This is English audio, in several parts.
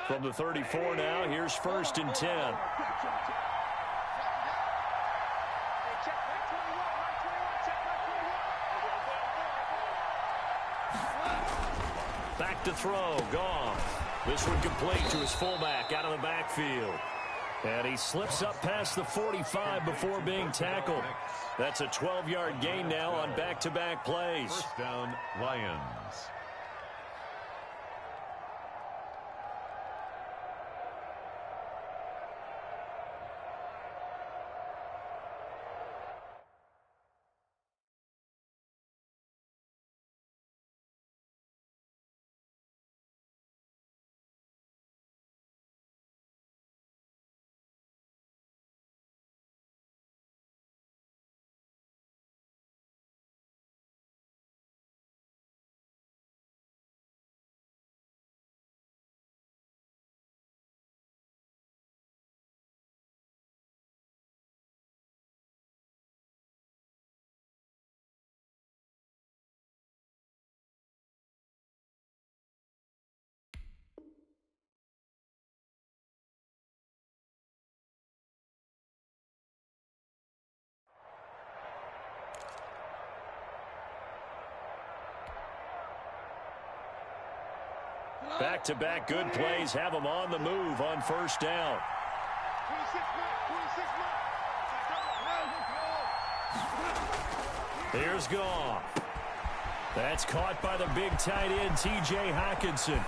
From the 34 now, here's 1st and 10. Back to throw, Goff. This one complete to his fullback out of the backfield. And he slips up past the 45 before being tackled. That's a 12-yard gain now on back-to-back plays. First down, Lions. Back-to-back good plays have them on the move on 1st down. Here's Goff. That's caught by the big tight end, T.J. Hockenson.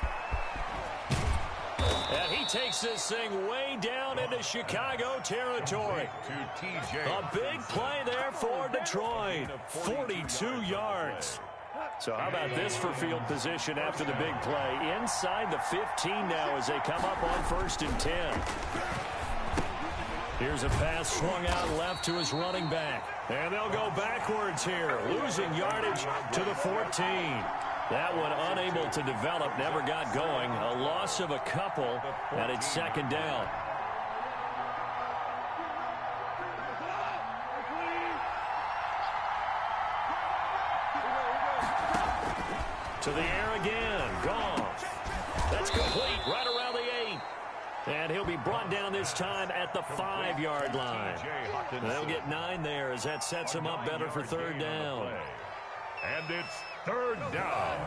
And he takes this thing way down into Chicago territory. A big play there for Detroit. 42 yards. So how about this for field position after the big play? Inside the 15 now as they come up on 1st and 10. Here's a pass swung out left to his running back. And they'll go backwards here, losing yardage to the 14. That one unable to develop, never got going. A loss of a couple, and it's 2nd down. To the air again, Goff. That's complete right around the 8. And he'll be brought down this time at the 5-yard line. They'll get 9 there as that sets him up better for 3rd down. And it's 3rd down.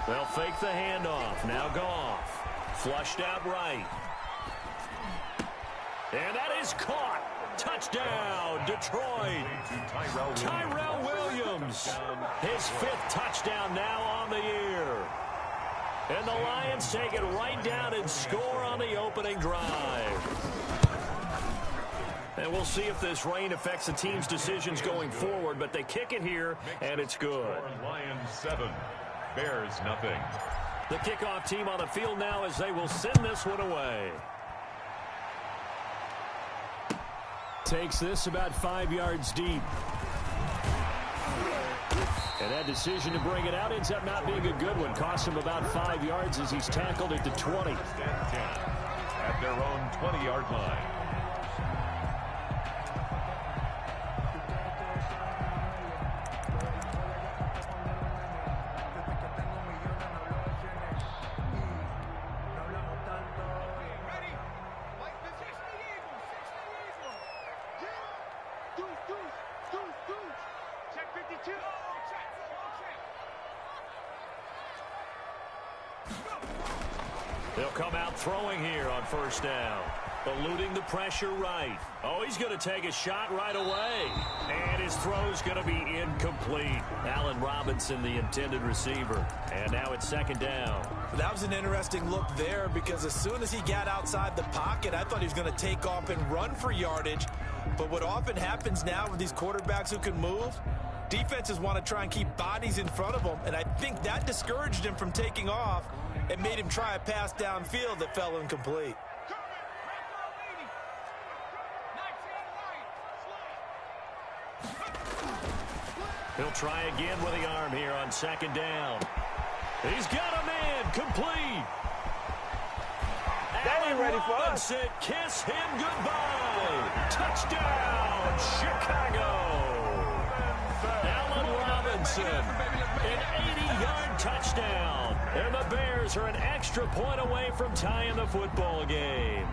They'll fake the handoff. Now Goff. Flushed out right. And that is caught. Touchdown, Detroit. Tyrell Williams. His 5th touchdown now on the year. And the Lions take it right down and score on the opening drive. And we'll see if this rain affects the team's decisions going forward, but they kick it here, and it's good. Lions 7, Bears nothing. The kickoff team on the field now as they will send this one away. Takes this about 5 yards deep. And that decision to bring it out ends up not being a good one. Cost him about 5 yards as he's tackled at the 20. At their own 20-yard line. They'll come out throwing here on 1st down. Eluding the pressure right. Oh, he's going to take a shot right away. And his throw's going to be incomplete. Allen Robinson, the intended receiver. And now it's 2nd down. That was an interesting look there because as soon as he got outside the pocket, I thought he was going to take off and run for yardage. But what often happens now with these quarterbacks who can move, defenses want to try and keep bodies in front of them. And I think that discouraged him from taking off and made him try a pass downfield that fell incomplete. He'll try again with the arm here on 2nd down. He's got a man complete. That ain't ready for us. Kiss him goodbye. Touchdown, Chicago. Robinson. An 80-yard touchdown. And the Bears are an extra point away from tying the football game.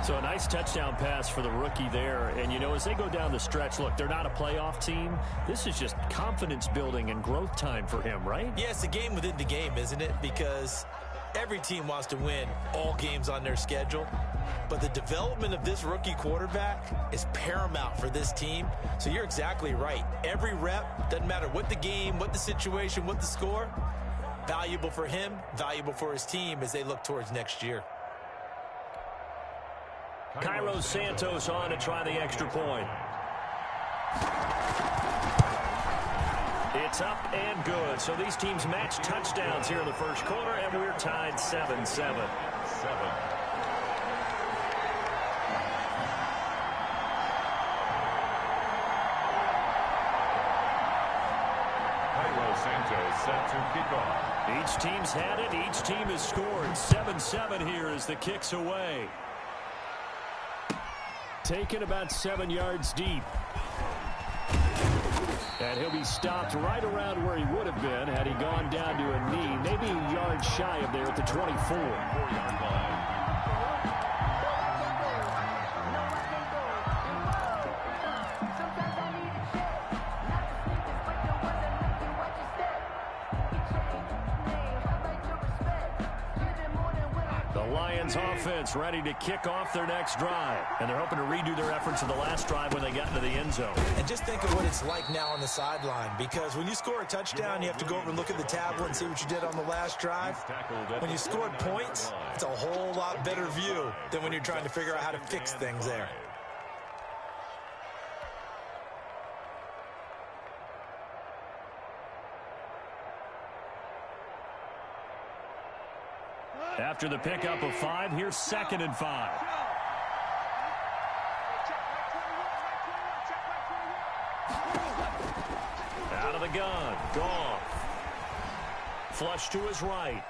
So a nice touchdown pass for the rookie there. And, you know, as they go down the stretch, look, they're not a playoff team. This is just confidence building and growth time for him, right? Yeah, it's a game within the game, isn't it? Because every team wants to win all games on their schedule. But the development of this rookie quarterback is paramount for this team. So you're exactly right. Every rep, doesn't matter what the game, what the situation, what the score, valuable for him, valuable for his team as they look towards next year. Cairo Santos on to try the extra point. It's up and good. So these teams match touchdowns here in the first quarter, and we're tied 7-7. Cairo Santos set to kick off. Each team's had it. Each team has scored. 7-7 here as the kick's away. Taken about 7 yards deep. And he'll be stopped right around where he would have been had he gone down to a knee, maybe a yard shy of there at the 24. 4-yard line. Offense ready to kick off their next drive. And they're hoping to redo their efforts in the last drive when they got into the end zone. And just think of what it's like now on the sideline, because when you score a touchdown, you have to go over and look at the tablet and see what you did on the last drive. When you scored points, it's a whole lot better view than when you're trying to figure out how to fix things there. After the pickup of 5, here's 2nd and 5. Out of the gun. Goff. Flush to his right.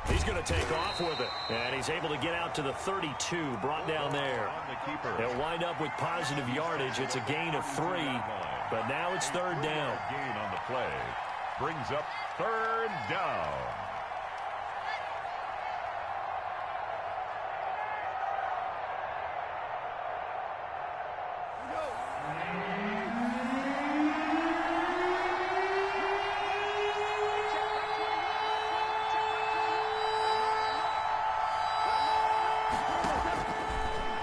He's going to take off with it. And he's able to get out to the 32, brought down there. They'll wind up with positive yardage. It's a gain of 3, but now it's 3rd down. Gain on the play. Brings up 3rd down.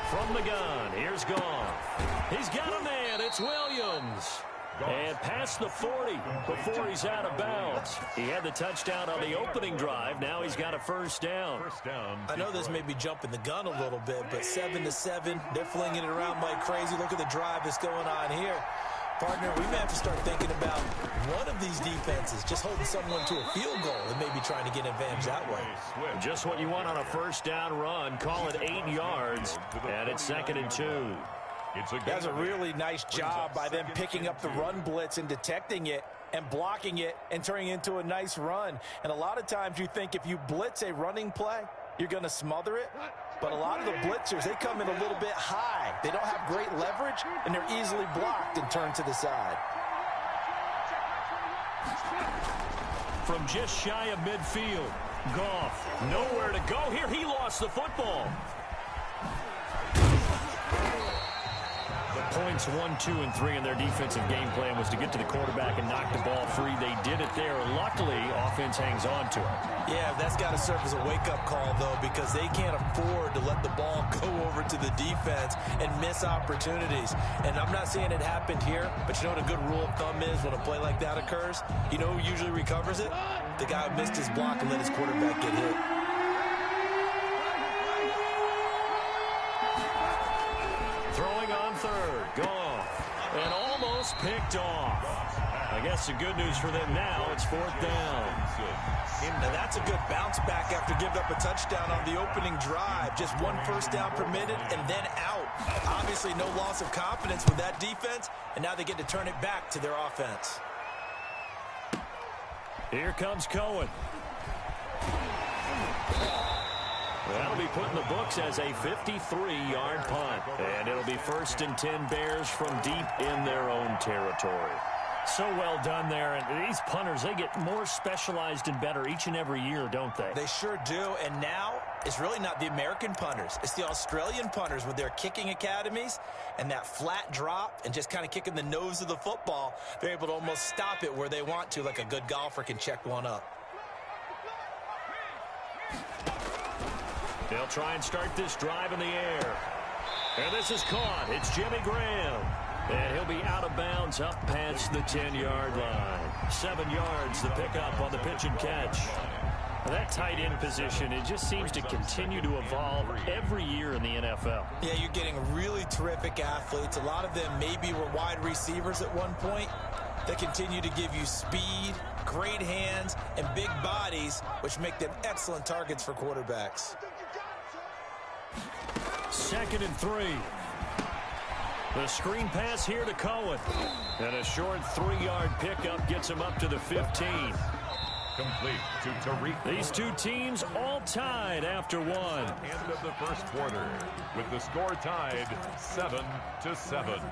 From the gun, here's Goff. He's got a man. It's Williams. And past the 40 before he's out of bounds. He had the touchdown on the opening drive. Now he's got a 1st down. I know this may be jumping the gun a little bit, but 7-7, they're flinging it around like crazy. Look at the drive that's going on here. Partner, we may have to start thinking about one of these defenses just holding someone to a field goal and maybe trying to get an advantage that way. Just what you want on a 1st down run. Call it 8 yards, and it's 2nd and 2. That's a really nice job by them picking up the run blitz and detecting it and blocking it and turning it into a nice run. And a lot of times you think if you blitz a running play, you're going to smother it. But a lot of the blitzers, they come in a little bit high. They don't have great leverage, and they're easily blocked and turned to the side. From just shy of midfield, Goff, nowhere to go here. He lost the football. Points 1, 2, and 3 in their defensive game plan was to get to the quarterback and knock the ball free. They did it there. Luckily, offense hangs on to it. Yeah, that's got to serve as a wake-up call, though, because they can't afford to let the ball go over to the defense and miss opportunities. And I'm not saying it happened here, but you know what a good rule of thumb is when a play like that occurs? You know who usually recovers it? The guy who missed his block and let his quarterback get hit. Throwing on 3rd, Goff, and almost picked off. I guess the good news for them now, it's 4th down. Now that's a good bounce back after giving up a touchdown on the opening drive. Just 1 first down per minute and then out. Obviously no loss of confidence with that defense, and now they get to turn it back to their offense. Here comes Cohen. That'll be put in the books as a 53-yard punt. And it'll be 1st and 10 Bears from deep in their own territory. So well done there. And these punters, they get more specialized and better each and every year, don't they? They sure do. And now it's really not the American punters. It's the Australian punters with their kicking academies and that flat drop and just kind of kicking the nose of the football. They're able to almost stop it where they want to, like a good golfer can check one up. They'll try and start this drive in the air. And this is caught. It's Jimmy Graham. And he'll be out of bounds up past the 10-yard line. 7 yards the pickup on the pitch and catch. That tight end position, it just seems to continue to evolve every year in the NFL. Yeah, you're getting really terrific athletes. A lot of them maybe were wide receivers at one point. They continue to give you speed, great hands, and big bodies, which make them excellent targets for quarterbacks. 2nd and 3. The screen pass here to Cohen. And a short 3-yard pickup gets him up to the 15. Complete to Tariq. These two teams all tied after one. End of the first quarter with the score tied 7-7.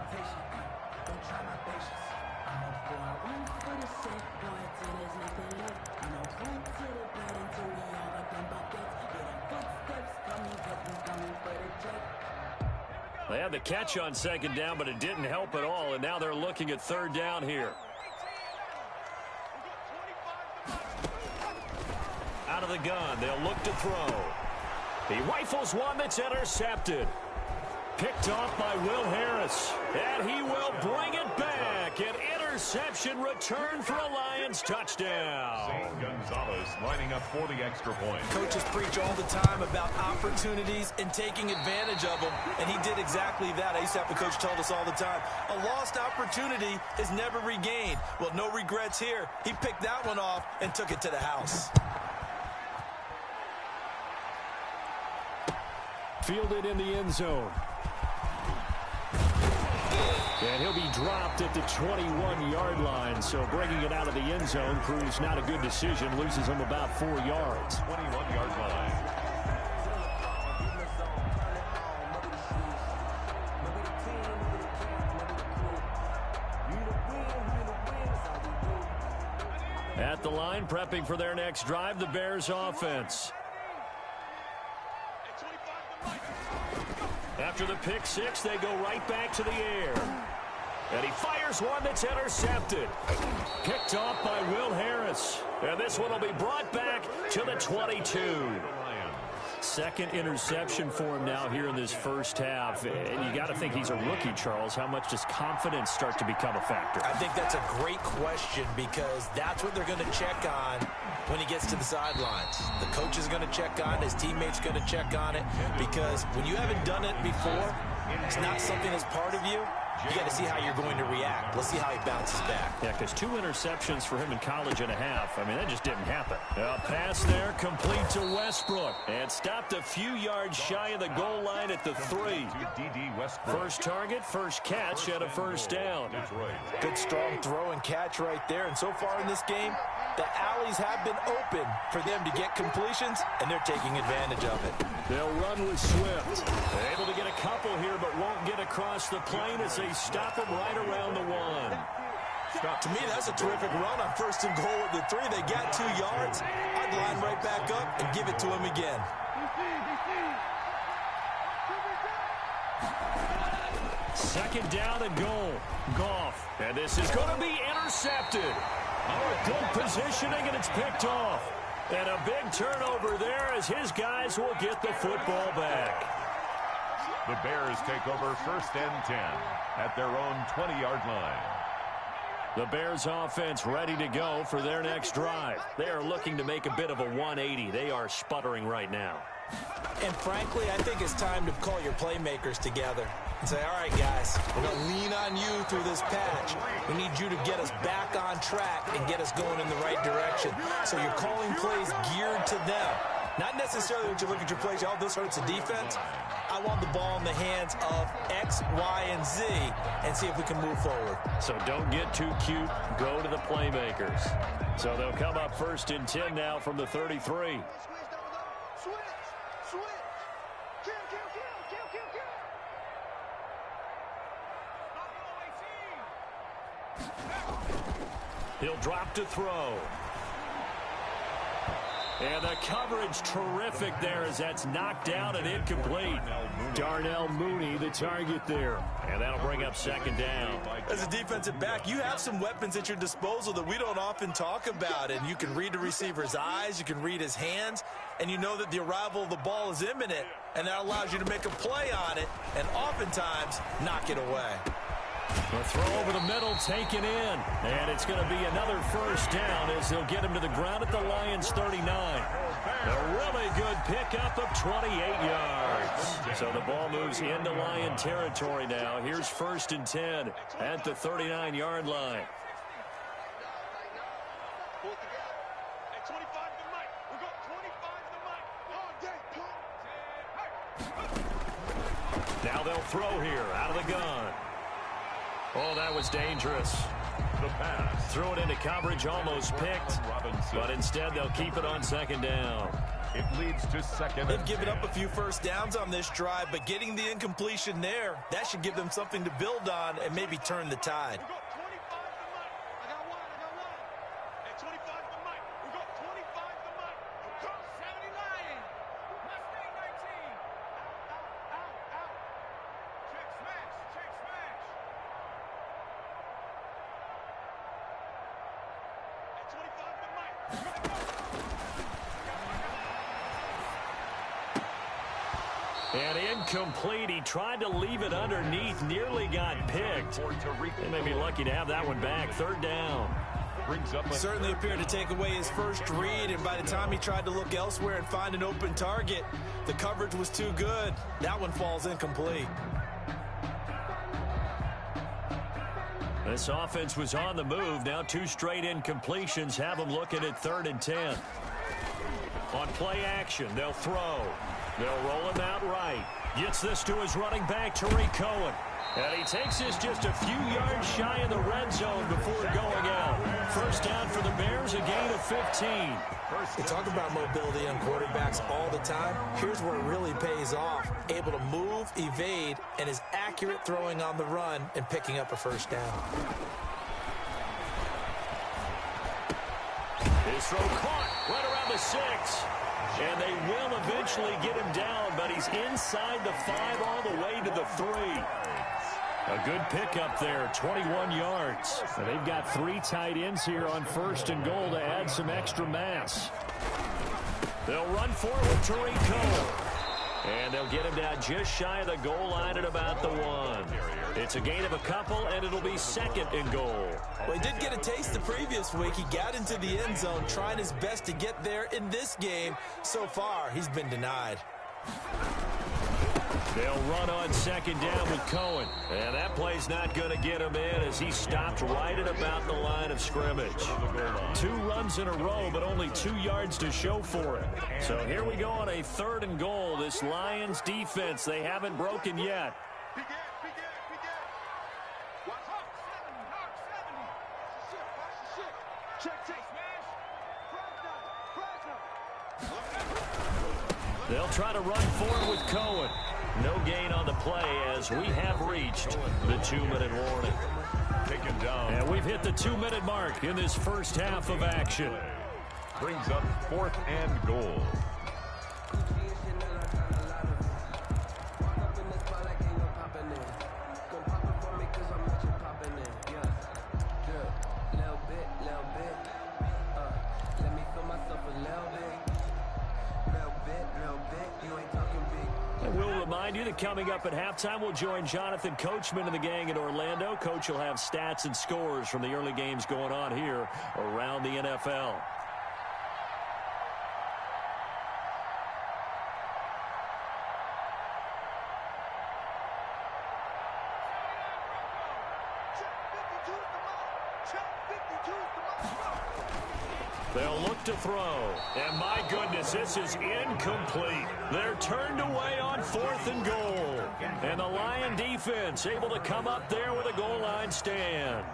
They had the catch on 2nd down, but it didn't help at all, and now they're looking at 3rd down here. Out of the gun, they'll look to throw. He rifles one that's intercepted. Picked off by Will Harris, and he will bring it back. An interception return for a Lions touchdown. St. Gonzalez lining up for the extra point. Coaches preach all the time about opportunities and taking advantage of them, and he did exactly that. I used to have a coach told us all the time, a lost opportunity is never regained. Well, no regrets here. He picked that one off and took it to the house. Fielded in the end zone. And he'll be dropped at the 21-yard line, so bringing it out of the end zone proves not a good decision. Loses him about 4 yards. 21-yard line. At the line, prepping for their next drive, the Bears offense. After the pick six, they go right back to the air. And he fires one that's intercepted. Picked off by Will Harris. And this one will be brought back to the 22. 2nd interception for him now here in this first half. And you got to think he's a rookie, Charles. How much does confidence start to become a factor? I think that's a great question because that's what they're going to check on when he gets to the sidelines. The coach is going to check on it. His teammates going to check on it because when you haven't done it before, it's not something that's part of you. You got to see how you're going to react. Let's see how he bounces back. Yeah, because 2 interceptions for him in college and a half. I mean, that just didn't happen. A pass there complete to Westbrook. And stopped a few yards shy of the goal line at the 3. First target, first catch, and a first down. Good strong throw and catch right there. And so far in this game, the alleys have been open for them to get completions, and they're taking advantage of it. They'll run with Swift. They're able to get a couple here, but won't get across the plane as they stop him right around the 1. To me, that's a terrific run on 1st and goal at the 3. They got 2 yards. I'd line right back up and give it to him again. Second down and goal. Goff. And this is going to be intercepted. Oh, good positioning, and it's picked off. And a big turnover there as his guys will get the football back. The Bears take over 1st and 10 at their own 20-yard line. The Bears offense ready to go for their next drive. They are looking to make a bit of a 180. They are sputtering right now. And frankly, I think it's time to call your playmakers together and say, all right, guys, we're going to lean on you through this patch. We need you to get us back on track and get us going in the right direction. So you're calling plays geared to them. Not necessarily when you look at your plays, oh, this hurts the defense. I want the ball in the hands of X, Y, and Z and see if we can move forward. So don't get too cute. Go to the playmakers. So they'll come up 1st and 10 now from the 33. He'll drop to throw. And the coverage terrific there as that's knocked down and incomplete. Darnell Mooney, the target there. And that'll bring up second down. As a defensive back, you have some weapons at your disposal that we don't often talk about. And you can read the receiver's eyes, you can read his hands, and you know that the arrival of the ball is imminent. And that allows you to make a play on it and oftentimes knock it away. A throw over the middle taken in. And it's going to be another first down as they'll get him to the ground at the Lions' 39. A really good pickup of 28 yards. So the ball moves into Lion territory now. Here's 1st and 10 at the 39-yard line. Now they'll throw here out of the gun. Oh, that was dangerous. The pass. Threw it into coverage, almost picked. But instead, they'll keep it on second down. It leads to second. They've given up a few first downs on this drive, but getting the incompletion there, that should give them something to build on and maybe turn the tide. And incomplete. He tried to leave it underneath, nearly got picked. They may be lucky to have that one back. 3rd down. Certainly appeared to take away his first read, and by the time he tried to look elsewhere and find an open target, the coverage was too good. That one falls incomplete. This offense was on the move. Now 2 straight incompletions have them looking at 3rd and 10. On play action, they'll throw. They'll roll him out right. Gets this to his running back, Tariq Cohen. And he takes this just a few yards shy of the red zone before going out. First down for the Bears, a gain of 15. We talk about mobility on quarterbacks all the time. Here's where it really pays off. Able to move, evade, and is accurate throwing on the run and picking up a first down. His throw caught right around the 6. And they will eventually get him down, but he's inside the 5 all the way to the 3. A good pickup there, 21 yards. And they've got 3 tight ends here on 1st and goal to add some extra mass. They'll run for it with Tariq Cohen. And they'll get him down just shy of the goal line at about the 1. It's a gain of a couple, and it'll be 2nd and goal. Well, he did get a taste the previous week. He got into the end zone, trying his best to get there in this game. So far, he's been denied. They'll run on 2nd down with Cohen. And that play's not going to get him in as he stopped right at about the line of scrimmage. 2 runs in a row, but only 2 yards to show for it. So here we go on a 3rd and goal. This Lions defense, they haven't broken yet. They'll try to run forward with Cohen. No gain on the play as we have reached the 2-minute warning. Taken down. And we've hit the 2-minute mark in this first half of action. Brings up 4th and goal. Remind you that coming up at halftime, we'll join Jonathan Coachman and the gang in Orlando. Coach will have stats and scores from the early games going on here around the NFL. They'll look to throw. And my goodness, this is incomplete. They're turned away on 4th and goal. And the Lion defense able to come up there with a goal line stand.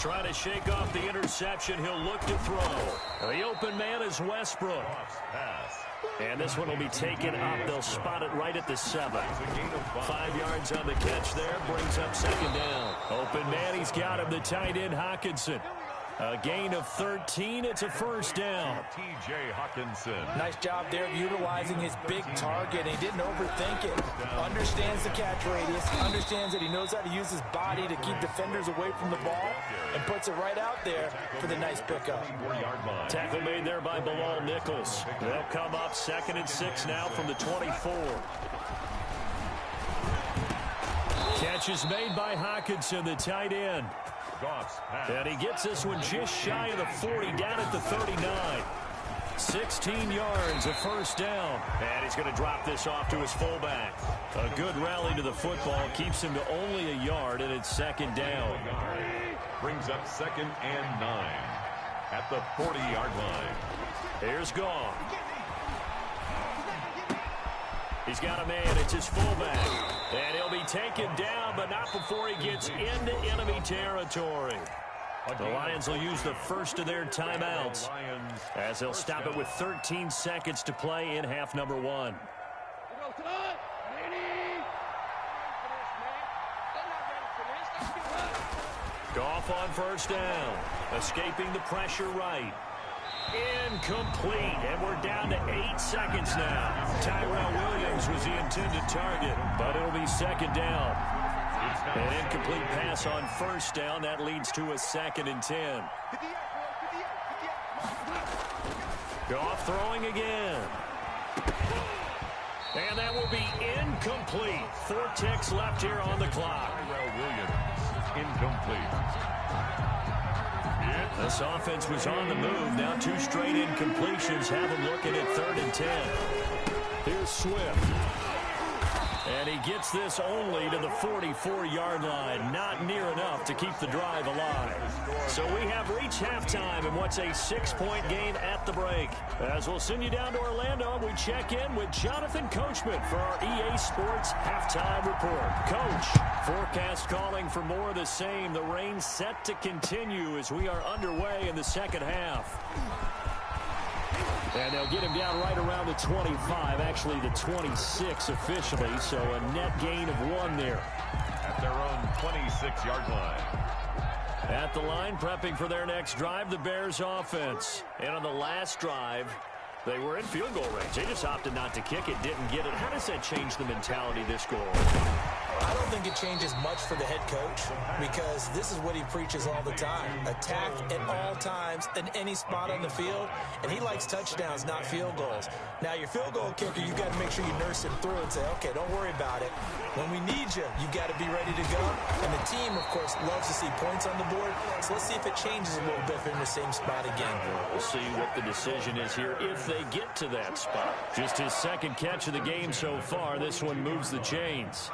Trying to shake off the interception. He'll look to throw. The open man is Westbrook. And this one will be taken up. They'll spot it right at the 7. 5 yards on the catch there. Brings up second down. Open man, he's got him. The tight end, Hawkinson. A gain of 13. It's a first down. T.J. Hawkinson. Nice job there of utilizing his big target. He didn't overthink it. Understands the catch radius. Understands that he knows how to use his body to keep defenders away from the ball. And puts it right out there for the nice pickup. Tackle made there by Bilal Nichols. They'll come up 2nd and 6 now from the 24. Catch is made by Hawkinson, the tight end. And he gets this one just shy of the 40, down at the 39. 16 yards, a first down. And he's going to drop this off to his fullback. A good rally to the football keeps him to only a yard, and it's second down. Brings up 2nd and 9 at the 40-yard line. Here's Goff. He's got a man. It's his fullback. And he'll be taken down, but not before he gets into enemy territory. The Lions will use the first of their timeouts as they'll stop it with 13 seconds to play in half number 1. Goff on first down. Escaping the pressure right. Incomplete, and we're down to 8 seconds now. Tyrell Williams was the intended target, but it'll be second down. An incomplete pass on first down. That leads to a 2nd and 10. Goff throwing again. And that will be incomplete. 4 ticks left here on the clock. Tyrell Williams, incomplete. This offense was on the move. Now 2 straight incompletions have them looking at 3rd and 10. Here's Swift. And he gets this only to the 44-yard line. Not near enough to keep the drive alive. So we have reached halftime in what's a 6-point game at the break. As we'll send you down to Orlando, we check in with Jonathan Coachman for our EA Sports Halftime Report. Coach, forecast calling for more of the same. The rain set to continue as we are underway in the second half. And they'll get him down right around the 25, actually the 26 officially, so a net gain of 1 there. At their own 26-yard line. At the line, prepping for their next drive, the Bears offense. And on the last drive, they were in field goal range. They just opted not to kick it, didn't get it. How does that change the mentality this goal? I don't think it changes much for the head coach because this is what he preaches all the time. Attack at all times in any spot on the field, and he likes touchdowns, not field goals. Now, your field goal kicker, you've got to make sure you nurse him through and say, okay, don't worry about it. When we need you, you've got to be ready to go. And the team, of course, loves to see points on the board, so let's see if it changes a little bit if they're in the same spot again. We'll see what the decision is here if they get to that spot. Just his 2nd catch of the game so far. This one moves the chains.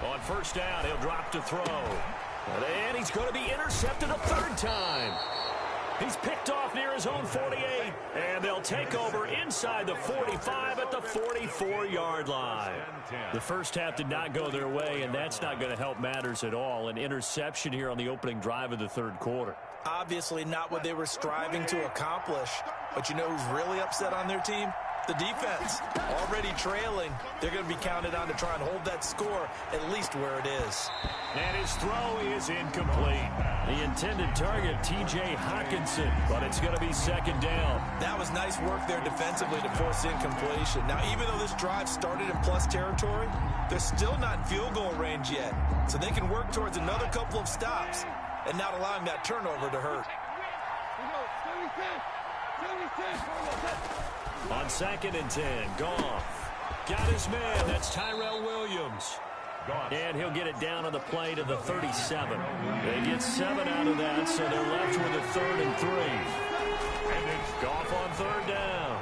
On first down, he'll drop to throw. And he's going to be intercepted a 3rd time. He's picked off near his own 48. And they'll take over inside the 45 at the 44-yard line. The first half did not go their way, and that's not going to help matters at all. An interception here on the opening drive of the 3rd quarter. Obviously not what they were striving to accomplish. But you know who's really upset on their team? The defense. Already trailing. They're going to be counted on to try and hold that score at least where it is. And his throw is incomplete. The intended target, T.J. Hawkinson, but it's going to be second down. That was nice work there defensively to force incompletion. Now, even though this drive started in plus territory, they're still not in field goal range yet. So they can work towards another couple of stops and not allowing that turnover to hurt. On 2nd and 10, Goff got his man. That's Tyrell Williams. And he'll get it down on the play to the 37. They get 7 out of that, so they're left with a 3rd and 3. And it's Goff on 3rd down.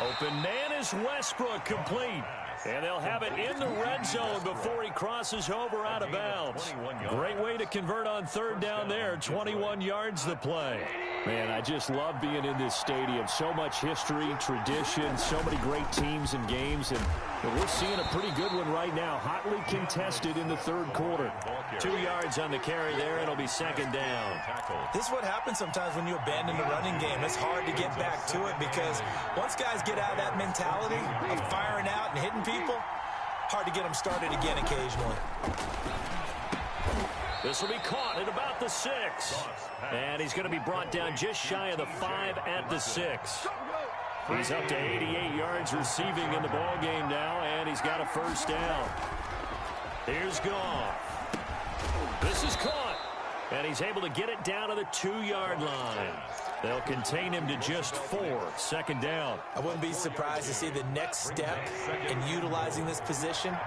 Open man is Westbrook, complete. And they'll have it in the red zone before he crosses over out of bounds. Great way to convert on third down there. 21 yards the play. Man, I just love being in this stadium. So much history, tradition, so many great teams and games. And we're seeing a pretty good one right now. Hotly contested in the third quarter. 2 yards on the carry there. It'll be second down. This is what happens sometimes when you abandon the running game. It's hard to get back to it because once guys get out of that mentality of firing out and hitting people, hard to get them started again occasionally. This will be caught at about the 6. And he's going to be brought down just shy of the 5 at the 6. He's up to 88 yards receiving in the ball game now, and he's got a first down. Here's Goff. This is caught, and he's able to get it down to the 2-yard line. They'll contain him to just 4. Second down. I wouldn't be surprised to see the next step in utilizing this position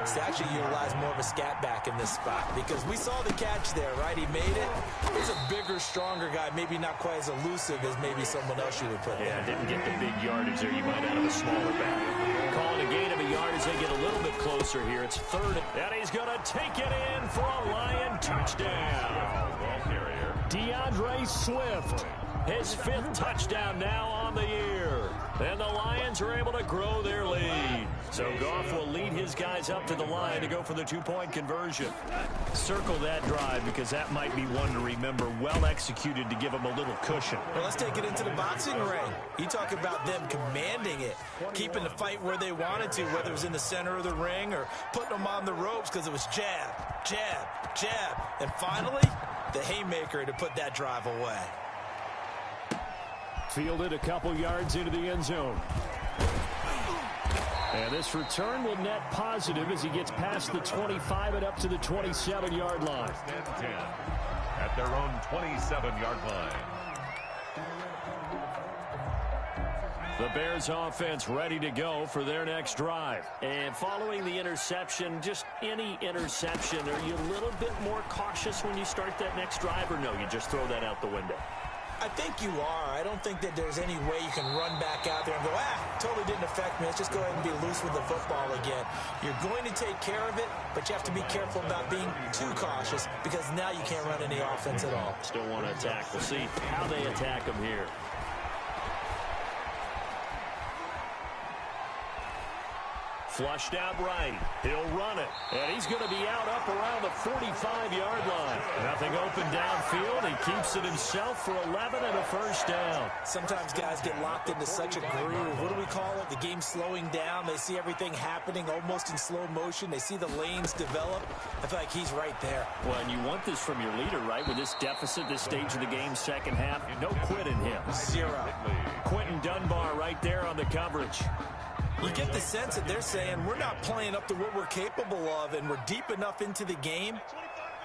is to actually utilize more of a scat back in this spot, because we saw the catch there, right? He made it. He's a bigger, stronger guy, maybe not quite as elusive as maybe someone else you would put there. Yeah, didn't get the big yardage there. You might out of a smaller back. Calling a gain of a yard as they get a little bit closer here. It's third, and he's going to take it in for a Lion touchdown. DeAndre Swift. His 5th touchdown now on the year. And the Lions are able to grow their lead. So Goff will lead his guys up to the line to go for the 2-point conversion. Circle that drive because that might be one to remember. Well executed to give them a little cushion. Well, let's take it into the boxing ring. You talk about them commanding it, keeping the fight where they wanted to, whether it was in the center of the ring or putting them on the ropes because it was jab, jab, jab. And finally, the haymaker to put that drive away. Fielded a couple yards into the end zone. And this return will net positive as he gets past the 25 and up to the 27-yard line. 10 at their own 27-yard line. The Bears offense ready to go for their next drive. And following the interception, just any interception, are you a little bit more cautious when you start that next drive, or no, you just throw that out the window? I think you are. I don't think that there's any way you can run back out there and go, totally didn't affect me. Let's just go ahead and be loose with the football again. You're going to take care of it, but you have to be careful about being too cautious because now you can't run any offense at all. Still want to attack. We'll see how they attack him here. Flushed out right. He'll run it. And he's going to be out up around the 45-yard line. Nothing open downfield. He keeps it himself for 11 and a first down. Sometimes guys get locked into such a groove. What do we call it? The game's slowing down. They see everything happening almost in slow motion. They see the lanes develop. I feel like he's right there. Well, and you want this from your leader, right? With this deficit, this stage of the game, second half, no quit in him. 0. Quentin Dunbar right there on the coverage. You get the sense that they're saying we're not playing up to what we're capable of, and we're deep enough into the game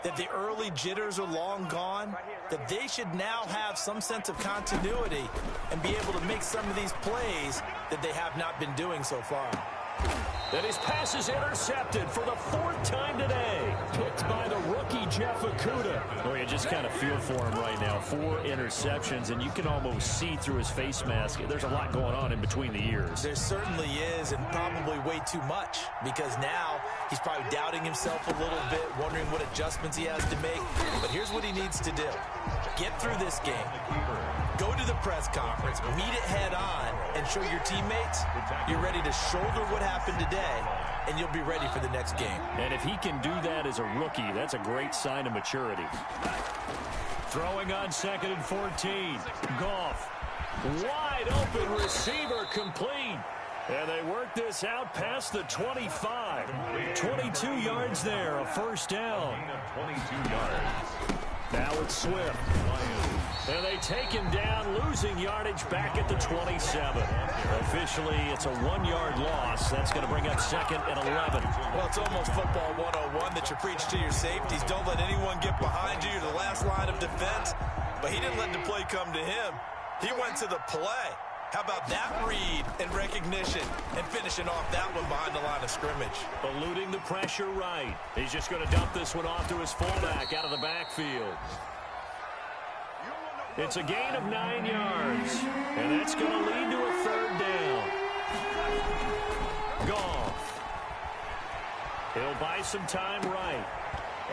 that the early jitters are long gone, that they should now have some sense of continuity and be able to make some of these plays that they have not been doing so far. And his pass is intercepted for the 4th time today. Picked by the rookie, Jeff Okudah. Oh, you just kind of feel for him right now. 4 interceptions, and you can almost see through his face mask. There's a lot going on in between the ears. There certainly is, and probably way too much, because now he's probably doubting himself a little bit, wondering what adjustments he has to make. But here's what he needs to do. Get through this game. Go to the press conference, meet it head on, and show your teammates you're ready to shoulder what happened today, and you'll be ready for the next game. And if he can do that as a rookie, that's a great sign of maturity. Throwing on 2nd and 14. Goff. Wide open receiver complete. And they work this out past the 25. 22 yards there, a first down. 22 yards. Now it's Swift. And they take him down, losing yardage back at the 27. Officially, it's a 1-yard loss. That's going to bring up 2nd and 11. Well, it's almost football 101 that you preach to your safeties. Don't let anyone get behind you. You're the last line of defense. But he didn't let the play come to him. He went to the play. How about that read and recognition and finishing off that one behind the line of scrimmage? Eluding the pressure right. He's just going to dump this one off to his fullback out of the backfield. It's a gain of 9 yards, and that's going to lead to a 3rd down. Goff. He'll buy some time right.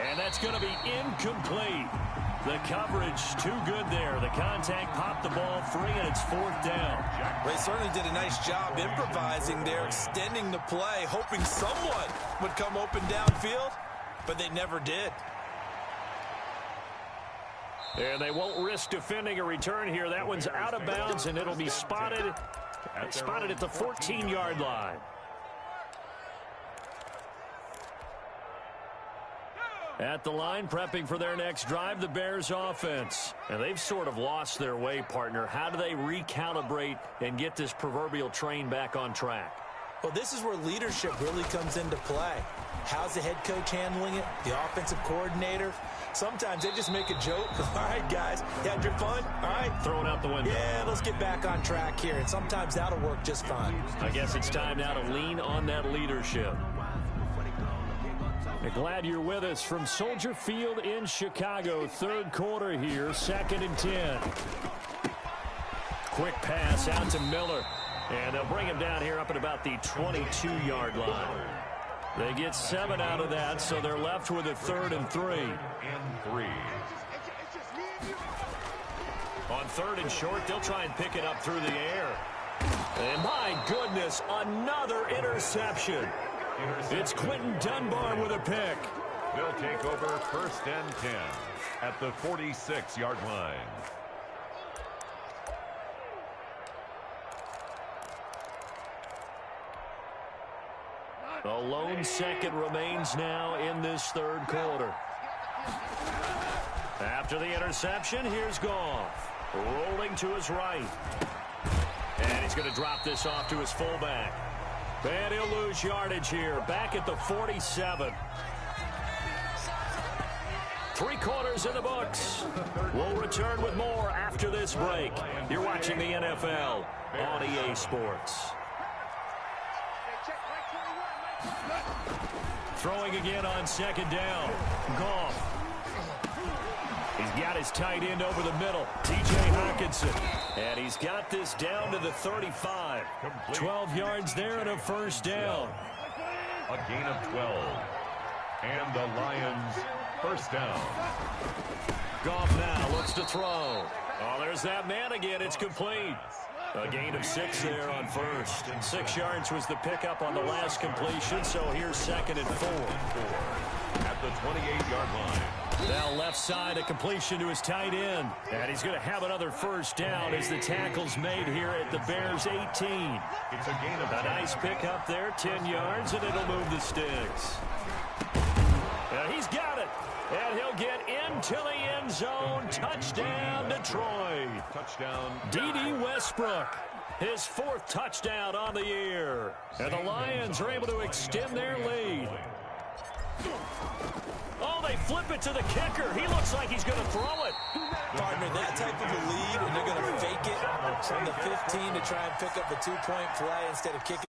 And that's going to be incomplete. The coverage too good there. The contact popped the ball free, and it's 4th down. They certainly did a nice job improvising there, extending the play, hoping someone would come open downfield, but they never did. And they won't risk defending a return here. That one's out of bounds, and it'll be spotted at the 14-yard line. At the line, prepping for their next drive, the Bears offense. And they've sort of lost their way, partner. How do they recalibrate and get this proverbial train back on track? Well, this is where leadership really comes into play. How's the head coach handling it? The offensive coordinator? Sometimes they just make a joke. All right, guys, you had your fun? All right. Throw it out the window. Yeah, let's get back on track here. And sometimes that'll work just fine. I guess it's time now to lean on that leadership. Glad you're with us from Soldier Field in Chicago. 3rd quarter here, 2nd and 10. Quick pass out to Miller. And they'll bring him down here up at about the 22-yard line. They get 7 out of that, so they're left with a 3rd and 3. On 3rd and short, they'll try and pick it up through the air. And my goodness, another interception. It's Quentin Dunbar with a pick. They'll take over 1st and 10 at the 46-yard line. A lone second remains now in this 3rd quarter. After the interception, here's Goff. Rolling to his right. And he's going to drop this off to his fullback. And he'll lose yardage here. Back at the 47. 3 quarters in the books. We'll return with more after this break. You're watching the NFL on EA Sports. Throwing again on 2nd down. Goff. He's got his tight end over the middle, T.J. Hockenson. And he's got this down to the 35. 12 yards there and a 1st down. A gain of 12. And the Lions 1st down. Goff now looks to throw. Oh, there's that man again. It's complete. A gain of 6 there on 1st. 6 yards was the pickup on the last completion, so here's 2nd and 4. At the 28-yard line. Now left side, a completion to his tight end. And he's going to have another 1st down as the tackle's made here at the Bears' 18. It's a gain of a nice pickup there, 10 yards, and it'll move the sticks. And he's got it. And he'll get into the end zone. Touchdown, Detroit. Touchdown. D.D. Westbrook, his 4th touchdown on the year. And the Lions are able to extend their lead. Oh, they flip it to the kicker. He looks like he's going to throw it. Partner, that type of a lead, and they're going to fake it from the 15 to try and pick up a 2-point play instead of kicking.